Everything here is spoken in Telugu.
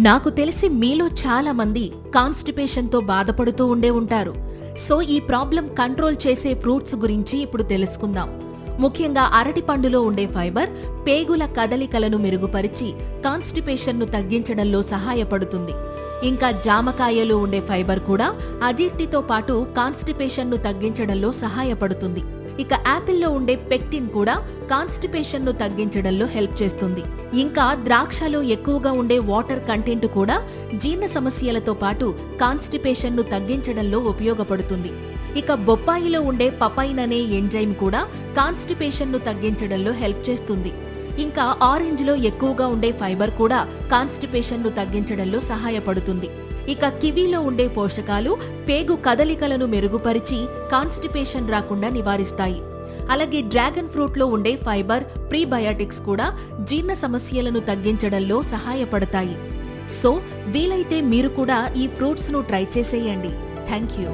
నాకు తెలిసి మీలో చాలా మంది కాన్స్టిపేషన్తో బాధపడుతూ ఉండే ఉంటారు. సో ఈ ప్రాబ్లం కంట్రోల్ చేసే ఫ్రూట్స్ గురించి ఇప్పుడు తెలుసుకుందాం. ముఖ్యంగా అరటి పండులో ఉండే ఫైబర్ పేగుల కదలికలను మెరుగుపరిచి కాన్స్టిపేషన్ను తగ్గించడంలో సహాయపడుతుంది. ఇంకా జామకాయలో ఉండే ఫైబర్ కూడా అజీర్తితో పాటు కాన్స్టిపేషన్ను తగ్గించడంలో సహాయపడుతుంది. ఇక యాపిల్లో ఉండే పెక్టిన్ కూడా కాన్స్టిపేషన్ను తగ్గించడంలో హెల్ప్ చేస్తుంది. ఇంకా ద్రాక్షలో ఎక్కువగా ఉండే వాటర్ కంటెంట్ కూడా జీర్ణ సమస్యలతో పాటు కాన్స్టిపేషన్ను తగ్గించడంలో ఉపయోగపడుతుంది. ఇక బొప్పాయిలో ఉండే పపైన్ అనే ఎంజైమ్ కూడా కాన్స్టిపేషన్ను తగ్గించడంలో హెల్ప్ చేస్తుంది. ఇంకా ఆరెంజ్లో ఎక్కువగా ఉండే ఫైబర్ కూడా కాన్స్టిపేషన్ను తగ్గించడంలో సహాయపడుతుంది. ఇక కివీలో ఉండే పోషకాలు పేగు కదలికలను మెరుగుపరిచి కాన్స్టిపేషన్ రాకుండా నివారిస్తాయి. అలాగే డ్రాగన్ ఫ్రూట్లో ఉండే ఫైబర్ ప్రీబయాటిక్స్ కూడా జీర్ణ సమస్యలను తగ్గించడంలో సహాయపడతాయి. సో వీలైతే మీరు కూడా ఈ ఫ్రూట్స్ను ట్రై చేసేయండి. Thank you.